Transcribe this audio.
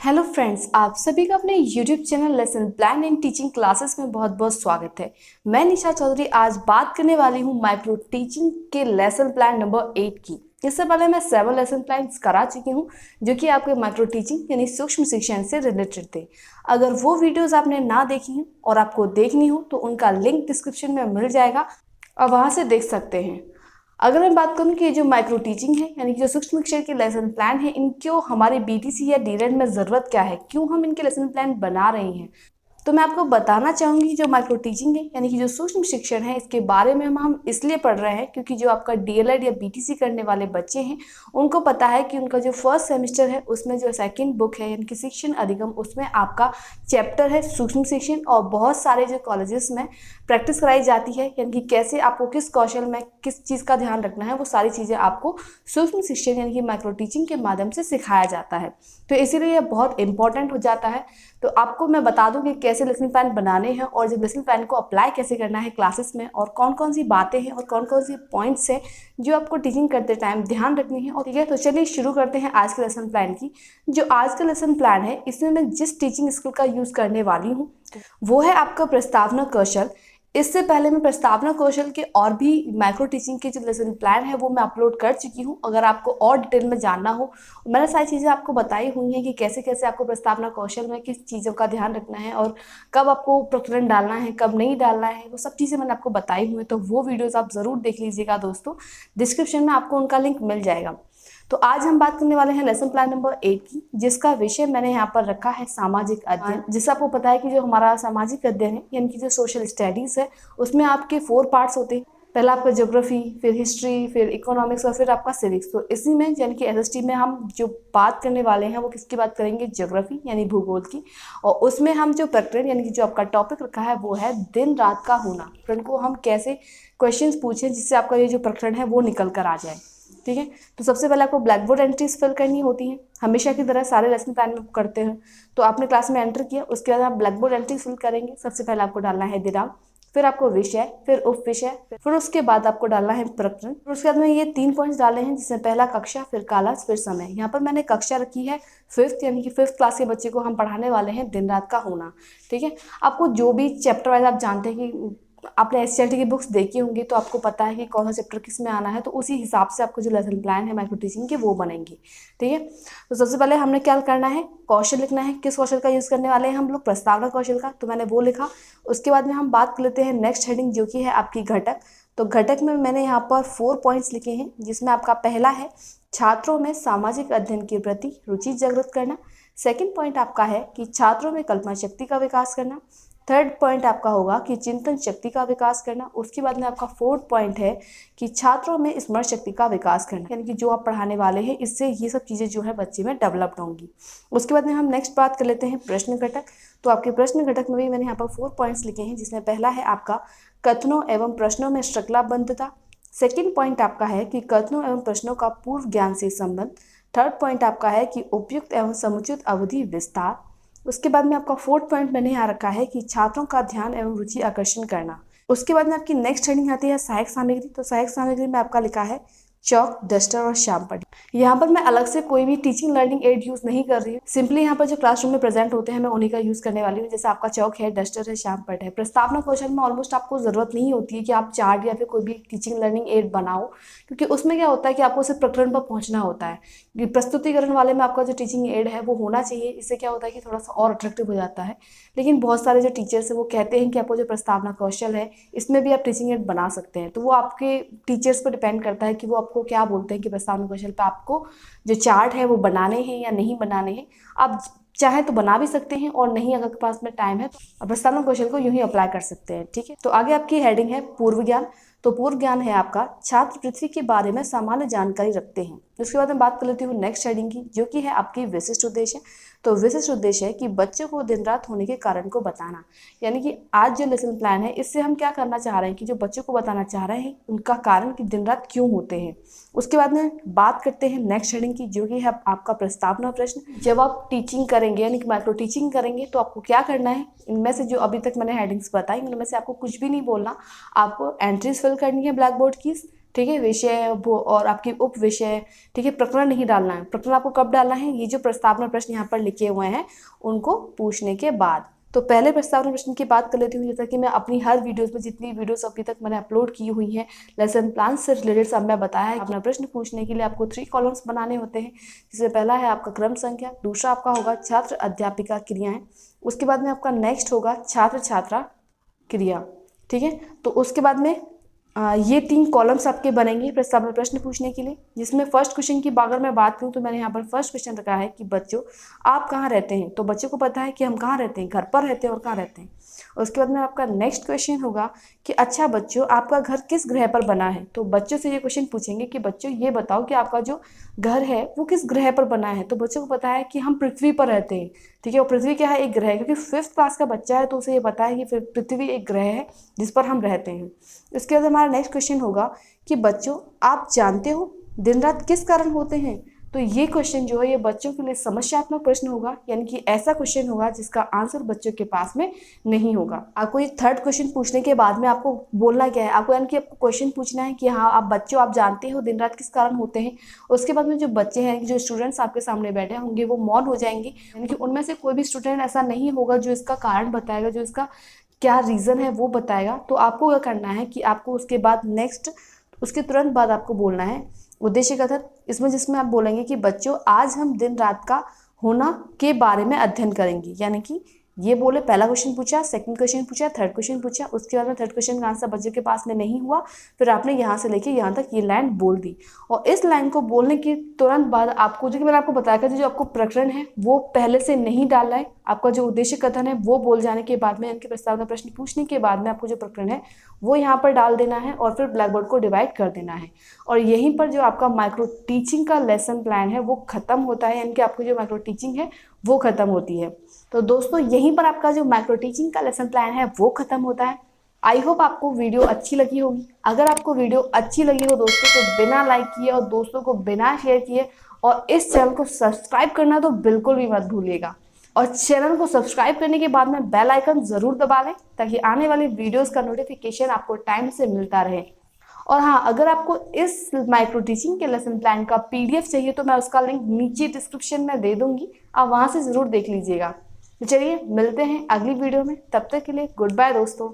Hello friends, आप सभी का अपने YouTube channel lesson plan and teaching classes में बहुत बहुत स्वागत है। मैं निशा चौधरी आज बात करने वाली हूँ माइक्रो टीचिंग के लेसन प्लान नंबर 8 की। इससे पहले मैं 7 लेसन प्लान करा चुकी हूँ जो कि आपके माइक्रो टीचिंग यानी सूक्ष्म शिक्षण से रिलेटेड थे। अगर वो वीडियोज़ आपने ना देखी हैं और आपको देखनी हो तो उनका लिंक डिस्क्रिप्शन में मिल जाएगा, आप वहाँ से देख सकते हैं। अगर मैं बात करूं कि ये जो माइक्रो टीचिंग है यानी कि जो सूक्ष्म शिक्षण के लेसन प्लान है, इनको हमारे बीटीसी या डीएलएड में ज़रूरत क्या है, क्यों हम इनके लेसन प्लान बना रहे हैं, तो मैं आपको बताना चाहूँगी जो माइक्रो टीचिंग है यानी कि जो सूक्ष्म शिक्षण है, इसके बारे में हम इसलिए पढ़ रहे हैं क्योंकि जो आपका डीएलएड या बीटीसी करने वाले बच्चे हैं उनको पता है कि उनका जो फर्स्ट सेमेस्टर है उसमें जो सेकंड बुक है यानी कि शिक्षण अधिगम, उसमें आपका चैप्टर है सूक्ष्म शिक्षण और बहुत सारे जो कॉलेजेस में प्रैक्टिस कराई जाती है यानी कि कैसे आपको किस कौशल में किस चीज़ का ध्यान रखना है, वो सारी चीज़ें आपको सूक्ष्म शिक्षण यानी कि माइक्रो टीचिंग के माध्यम से सिखाया जाता है। तो इसीलिए यह बहुत इंपॉर्टेंट हो जाता है। तो आपको मैं बता दूं कि कैसे लेसन प्लान बनाने हैं और जब लेसन प्लान को अप्लाई कैसे करना है क्लासेस में, और कौन कौन सी बातें हैं और कौन कौन सी पॉइंट्स हैं जो आपको टीचिंग करते टाइम ध्यान रखनी है। और ठीक है, तो चलिए शुरू करते हैं आज के लेसन प्लान की। जो आज का लेसन प्लान है इसमें मैं जिस टीचिंग स्किल का यूज़ करने वाली हूँ वो है आपका प्रस्तावना कौशल। इससे पहले मैं प्रस्तावना कौशल के और भी माइक्रो टीचिंग के जो लेसन प्लान है वो मैं अपलोड कर चुकी हूँ। अगर आपको और डिटेल में जानना हो, मैंने सारी चीज़ें आपको बताई हुई हैं कि कैसे कैसे आपको प्रस्तावना कौशल में किस चीज़ों का ध्यान रखना है और कब आपको प्रकरण डालना है कब नहीं डालना है, वो सब चीज़ें मैंने आपको बताई हुई हैं। तो वो वीडियोज़ आप ज़रूर देख लीजिएगा दोस्तों, डिस्क्रिप्शन में आपको उनका लिंक मिल जाएगा। तो आज हम बात करने वाले हैं लेसन प्लान नंबर 8 की, जिसका विषय मैंने यहाँ पर रखा है सामाजिक अध्ययन। जिससे आपको पता है कि जो हमारा सामाजिक अध्ययन है यानी कि जो सोशल स्टडीज़ है उसमें आपके 4 पार्ट्स होते हैं। पहला आपका ज्योग्राफी, फिर हिस्ट्री, फिर इकोनॉमिक्स और फिर आपका सिविक्स। तो इसी में यानी कि एसएसटी में हम जो बात करने वाले हैं वो किसकी बात करेंगे, ज्योग्राफी यानी भूगोल की। और उसमें हम जो प्रकरण यानी कि जो आपका टॉपिक रखा है वो है दिन रात का होना। प्रकरण को हम कैसे क्वेश्चंस पूछें जिससे आपका ये जो प्रकरण है वो निकल कर आ जाए। ठीक है, तो सबसे पहले आपको ब्लैक बोर्ड एंट्रीज फिल करनी होती हैं, हमेशा की तरह सारे लेसन प्लान में करते हैं। तो आपने क्लास में एंटर किया, उसके बाद आप ब्लैक बोर्ड एंट्रीज फिल करेंगे। सबसे पहले आपको डालना है दिनांक, फिर आपको विषय, फिर उप विषय, फिर उसके बाद आपको डालना है प्रकरण। फिर उसके बाद में ये 3 पॉइंट्स डाले हैं जिसमें पहला कक्षा, फिर कालांश, फिर समय। यहाँ पर मैंने कक्षा रखी है 5th यानी कि 5th क्लास के बच्चे को हम पढ़ाने वाले हैं दिन रात का होना। ठीक है, आपको जो भी चैप्टर वाइज आप जानते हैं कि आपने एससीईआरटी की बुक्स देखी होंगी तो आपको पता है कि कौन सा चैप्टर किस में आना है, तो उसी हिसाब से आपको जो लेसन प्लान है माइक्रो टीचिंग के वो बनेंगे। ठीक है, तो सबसे पहले हमने क्या करना है, कौशल लिखना है। किस कौशल का यूज़ करने वाले हैं हम लोग, प्रस्तावना कौशल का, तो मैंने वो लिखा। उसके बाद में हम बात कर लेते हैं नेक्स्ट हेडिंग जो कि है आपकी घटक। तो घटक में मैंने यहाँ पर 4 पॉइंट्स लिखे हैं जिसमें आपका पहला है छात्रों में सामाजिक अध्ययन के प्रति रुचि जागृत करना। सेकेंड पॉइंट आपका है कि छात्रों में कल्पना शक्ति का विकास करना। थर्ड पॉइंट आपका होगा कि चिंतन शक्ति का विकास करना। उसके बाद में आपका 4th पॉइंट है कि छात्रों में स्मरण शक्ति का विकास करना, यानी कि जो आप पढ़ाने वाले हैं इससे ये सब चीज़ें जो है बच्चे में डेवलप्ड होंगी। उसके बाद में हम नेक्स्ट बात कर लेते हैं प्रश्न घटक। तो आपके प्रश्न घटक में भी मैंने यहाँ पर 4 पॉइंट्स लिखे हैं जिसमें पहला है आपका कथनों एवं प्रश्नों में श्रृंखलाबद्धता। सेकेंड पॉइंट आपका है कि कथनों एवं प्रश्नों का पूर्व ज्ञान से संबंध। थर्ड पॉइंट आपका है कि उपयुक्त एवं समुचित अवधि विस्तार। उसके बाद में आपका 4th पॉइंट मैंने यहाँ रखा है कि छात्रों का ध्यान एवं रुचि आकर्षण करना। उसके बाद में आपकी नेक्स्ट हेडिंग आती है सहायक सामग्री। तो सहायक सामग्री में आपका लिखा है चौक, डस्टर और श्याम पट्टी। यहाँ पर मैं अलग से कोई भी टीचिंग लर्निंग एड यूज़ नहीं कर रही हूँ, सिंपली यहाँ पर जो क्लासरूम में प्रेजेंट होते हैं मैं उन्हीं का यूज़ करने वाली हूँ। जैसे आपका चौक है, डस्टर है, श्याम पट्टी है। प्रस्तावना कौशल में ऑलमोस्ट आपको ज़रूरत नहीं होती है कि आप चार्ट या फिर कोई भी टीचिंग लर्निंग एड बनाओ, क्योंकि उसमें क्या होता है कि आपको सिर्फ प्रकरण पर पहुँचना होता है। प्रस्तुतिकरण वाले में आपका जो टीचिंग एड है वो होना चाहिए, इससे क्या होता है कि थोड़ा सा और अट्रैक्टिव हो जाता है। लेकिन बहुत सारे जो टीचर्स हैं वो कहते हैं कि आपको जो प्रस्तावना कौशल है इसमें भी आप टीचिंग एड बना सकते हैं। तो वो आपके टीचर्स पर डिपेंड करता है कि वो आपको क्या बोलते हैं कि प्रस्तावना कौशल पे आपको जो चार्ट है वो बनाने हैं या नहीं बनाने हैं। आप चाहे तो बना भी सकते हैं और नहीं, अगर पास में टाइम है तो प्रस्तावना कौशल को यूं ही अप्लाई कर सकते हैं। ठीक है, तो आगे आपकी हेडिंग है पूर्व ज्ञान। तो पूर्व ज्ञान है आपका छात्र पृथ्वी के बारे में सामान्य जानकारी रखते हैं। उसके बाद मैं बात कर लेती हूँ नेक्स्ट हेडिंग की जो कि है आपकी विशिष्ट उद्देश्य। तो विशिष्ट उद्देश्य है कि बच्चों को दिन रात होने के कारण को बताना, यानी कि आज जो लेसन प्लान है इससे हम क्या करना चाह रहे हैं कि जो बच्चों को बताना चाह रहे हैं उनका कारण कि दिन रात क्यों होते हैं। उसके बाद में बात करते हैं नेक्स्ट हेडिंग की जो कि है आपका प्रस्तावना प्रश्न। जब आप टीचिंग करेंगे यानी कि माइक्रो टीचिंग करेंगे तो आपको क्या करना है, इनमें से जो अभी तक मैंने हेडिंग्स बताई उनमें से आपको कुछ भी नहीं बोलना, आपको एंट्रीज फिल करनी है ब्लैक बोर्ड की, ठीक है, विषय वो और आपकी उप विषय, ठीक है, प्रकरण नहीं डालना है। प्रकरण आपको कब डालना है, ये जो प्रस्तावना प्रश्न यहाँ पर लिखे हुए हैं उनको पूछने के बाद। तो पहले प्रस्तावना प्रश्न की बात कर लेती हूँ, जैसा कि मैं अपनी हर वीडियोस में जितनी वीडियोस अभी तक मैंने अपलोड की हुई हैं लेसन प्लान से रिलेटेड सब मैं बताया है। अपना प्रश्न पूछने के लिए आपको 3 कॉलम्स बनाने होते हैं, जिसमें पहला है आपका क्रम संख्या, दूसरा आपका होगा छात्र अध्यापिका क्रियाएं, उसके बाद में आपका नेक्स्ट होगा छात्र छात्रा क्रिया। ठीक है, तो उसके बाद में ये 3 कॉलम्स आपके बनेंगे प्रस्तावना प्रश्न पूछने के लिए, जिसमें फर्स्ट क्वेश्चन की अगर मैं बात करूँ तो मैंने यहाँ पर फर्स्ट क्वेश्चन रखा है कि बच्चों आप कहाँ रहते हैं। तो बच्चों को पता है कि हम कहाँ रहते हैं, घर पर रहते हैं और कहाँ रहते हैं। उसके बाद में आपका नेक्स्ट क्वेश्चन होगा कि अच्छा बच्चों आपका घर किस ग्रह पर बना है। तो बच्चों से ये क्वेश्चन पूछेंगे कि बच्चों ये बताओ कि आपका जो घर है वो किस ग्रह पर बना है। तो बच्चों को पता है कि हम पृथ्वी पर रहते हैं। ठीक है, और पृथ्वी क्या है, एक ग्रह है, क्योंकि 5th क्लास का बच्चा है तो उसे ये पता है कि पृथ्वी एक ग्रह है जिस पर हम रहते हैं। इसके बाद हमारा नेक्स्ट क्वेश्चन होगा कि बच्चों आप जानते हो दिन रात किस कारण होते हैं। तो ये क्वेश्चन जो है ये बच्चों के लिए समस्यात्मक प्रश्न होगा, यानी कि ऐसा क्वेश्चन होगा जिसका आंसर बच्चों के पास में नहीं होगा। आपको ये थर्ड क्वेश्चन पूछने के बाद में आपको बोलना क्या है, आपको यानी कि आपको क्वेश्चन पूछना है कि हाँ आप बच्चों आप जानते हो दिन रात किस कारण होते हैं। उसके बाद में जो बच्चे हैं, जो स्टूडेंट्स आपके सामने बैठे होंगे वो मौन हो जाएंगे, यानी कि उनमें से कोई भी स्टूडेंट ऐसा नहीं होगा जो इसका कारण बताएगा, जो इसका क्या रीज़न है वो बताएगा। तो आपको क्या करना है कि आपको उसके बाद नेक्स्ट उसके तुरंत बाद आपको बोलना है उद्देश्य कथन, इसमें जिसमें आप बोलेंगे कि बच्चों आज हम दिन रात का होना के बारे में अध्ययन करेंगे। यानी कि ये बोले पहला क्वेश्चन पूछा, सेकंड क्वेश्चन पूछा, थर्ड क्वेश्चन पूछा, उसके बाद में थर्ड क्वेश्चन का आंसर बच्चों के पास में नहीं हुआ, फिर आपने यहाँ से लेके यहाँ तक ये लाइन बोल दी। और इस लाइन को बोलने के तुरंत बाद आपको, जो कि मैंने आपको बताया था, जो आपको प्रकरण है वो पहले से नहीं डालना है। आपका जो उद्देश्य कथन है वो बोल जाने के बाद में, इनके प्रस्तावना प्रश्न पूछने के बाद में आपको जो प्रकरण है वो यहाँ पर डाल देना है और फिर ब्लैक बोर्ड को डिवाइड कर देना है। और यहीं पर जो आपका माइक्रो टीचिंग का लेसन प्लान है वो खत्म होता है, यानी कि आपको जो माइक्रो टीचिंग है वो खत्म होती है। तो दोस्तों यहीं पर आपका जो माइक्रो टीचिंग का लेसन प्लान है वो खत्म होता है। आई होप आपको वीडियो अच्छी लगी होगी। अगर आपको वीडियो अच्छी लगी हो दोस्तों तो बिना लाइक किए और दोस्तों को बिना शेयर किए और इस चैनल को सब्सक्राइब करना तो बिल्कुल भी मत भूलिएगा। और चैनल को सब्सक्राइब करने के बाद में बेल आइकन ज़रूर दबा लें ताकि आने वाली वीडियोस का नोटिफिकेशन आपको टाइम से मिलता रहे। और हाँ, अगर आपको इस माइक्रो टीचिंग के लेसन प्लान का PDF चाहिए तो मैं उसका लिंक नीचे डिस्क्रिप्शन में दे दूंगी, आप वहाँ से ज़रूर देख लीजिएगा। तो चलिए मिलते हैं अगली वीडियो में, तब तक के लिए गुड बाय दोस्तों।